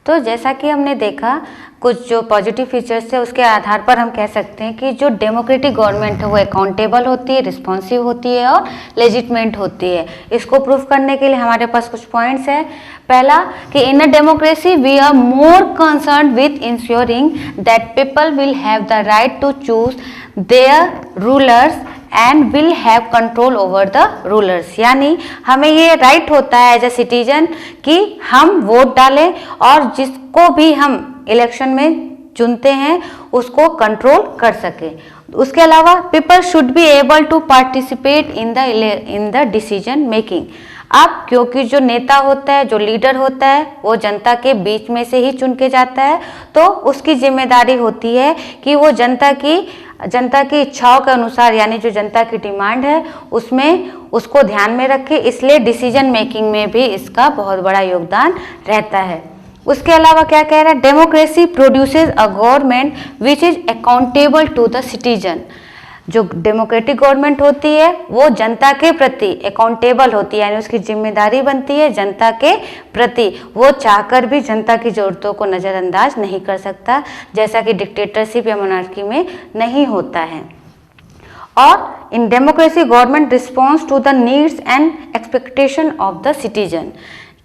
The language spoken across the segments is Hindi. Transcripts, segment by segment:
तो जैसा कि हमने देखा, कुछ जो पॉजिटिव फीचर्स है उसके आधार पर हम कह सकते हैं कि जो डेमोक्रेटिक गवर्नमेंट है वो अकाउंटेबल होती है, रिस्पॉन्सिव होती है और लेजिटमेंट होती है। इसको प्रूव करने के लिए हमारे पास कुछ पॉइंट्स हैं। पहला कि in a democracy we are more concern with ensuring that people will have the right to choose their rulers and will have control over the rulers. यानी हमें ये राइट होता है एज ए सिटीजन कि हम वोट डालें और जिसको भी हम इलेक्शन में चुनते हैं उसको कंट्रोल कर सके। उसके अलावा people should be able to participate in the decision making. अब क्योंकि जो नेता होता है, जो लीडर होता है, वो जनता के बीच में से ही चुन के जाता है, तो उसकी जिम्मेदारी होती है कि वो जनता की इच्छाओं के अनुसार, यानी जो जनता की डिमांड है उसमें उसको ध्यान में रखे। इसलिए डिसीजन मेकिंग में भी इसका बहुत बड़ा योगदान रहता है। उसके अलावा क्या कह रहा है, democracy produces a government which is accountable to the citizen. जो डेमोक्रेटिक गवर्नमेंट होती है वो जनता के प्रति अकाउंटेबल होती है, यानी उसकी जिम्मेदारी बनती है जनता के प्रति। वो चाहकर भी जनता की ज़रूरतों को नज़रअंदाज नहीं कर सकता, जैसा कि डिक्टेटरशिप या मोनार्की में नहीं होता है। और in democracy government response to the needs and expectation of the citizen.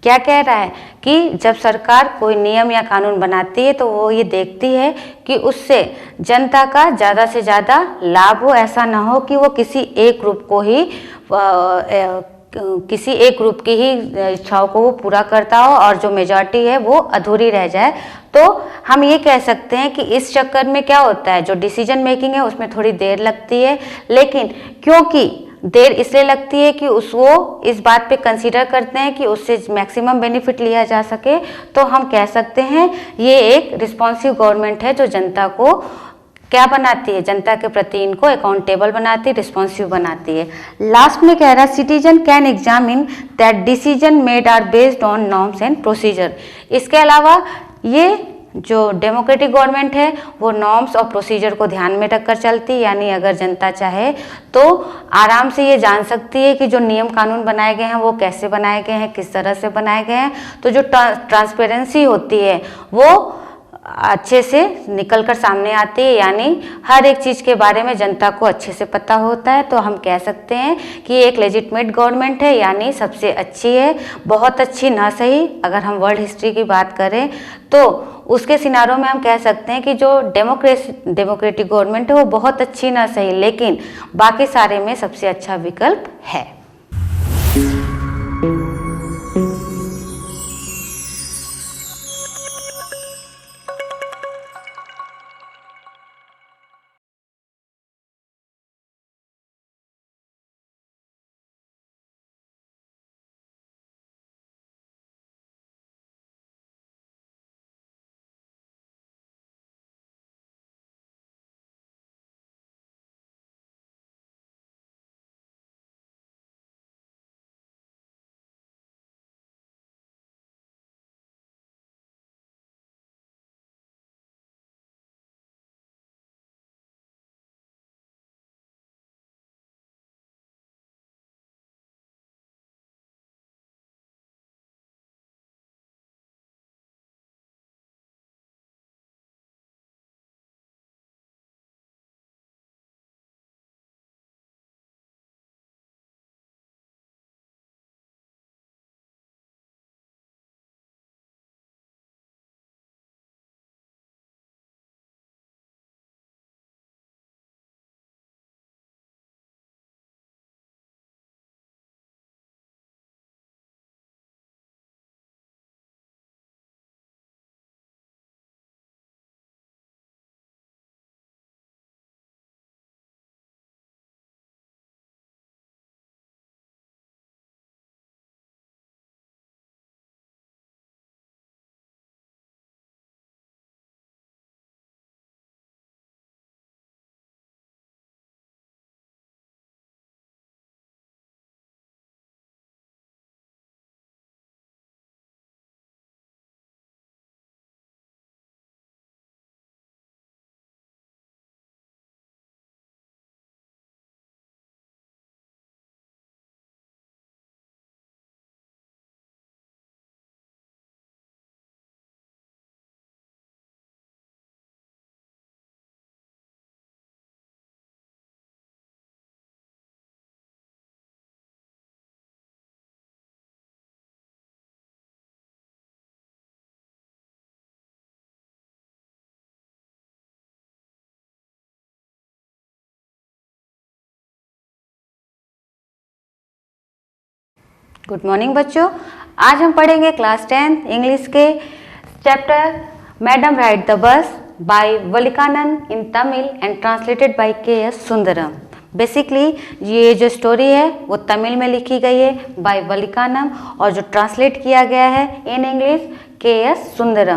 क्या कह रहा है कि जब सरकार कोई नियम या कानून बनाती है तो वो ये देखती है कि उससे जनता का ज़्यादा से ज़्यादा लाभ हो। ऐसा ना हो कि वो किसी एक ग्रुप की ही इच्छाओं को वो पूरा करता हो और जो मेजॉरिटी है वो अधूरी रह जाए। तो हम ये कह सकते हैं कि इस चक्कर में क्या होता है, जो डिसीजन मेकिंग है उसमें थोड़ी देर लगती है, लेकिन क्योंकि देर इसलिए लगती है कि वो इस बात पे कंसीडर करते हैं कि उससे मैक्सिमम बेनिफिट लिया जा सके, तो हम कह सकते हैं ये एक रिस्पॉन्सिव गवर्नमेंट है जो जनता को क्या बनाती है, जनता के प्रति इनको अकाउंटेबल बनाती है, रिस्पॉन्सिव बनाती है। लास्ट में कह रहा है citizen can examine that decision made are based on norms and procedure. इसके अलावा ये जो डेमोक्रेटिक गवर्नमेंट है वो नॉर्म्स और प्रोसीजर को ध्यान में रखकर चलती है, यानी अगर जनता चाहे तो आराम से ये जान सकती है कि जो नियम कानून बनाए गए हैं वो कैसे बनाए गए हैं, किस तरह से बनाए गए हैं। तो जो ट्रांसपेरेंसी होती है वो अच्छे से निकल कर सामने आती है, यानी हर एक चीज़ के बारे में जनता को अच्छे से पता होता है। तो हम कह सकते हैं कि ये एक लेजिटमेट गवर्नमेंट है, यानी सबसे अच्छी है। बहुत अच्छी ना सही, अगर हम वर्ल्ड हिस्ट्री की बात करें तो उसके सिनारों में हम कह सकते हैं कि जो डेमोक्रेटिक गवर्नमेंट है वो बहुत अच्छी ना सही, लेकिन बाकी सारे में सबसे अच्छा विकल्प है। गुड मॉर्निंग बच्चों, आज हम पढ़ेंगे क्लास 10 इंग्लिश के chapter madam ride the bus by Valikanand in Tamil and translated by K S. Sundaram. Basically ये जो स्टोरी है वो तमिल में लिखी गई है बाय वलिकानंद और जो ट्रांसलेट किया गया है इन इंग्लिश के.एस. सुंदरम।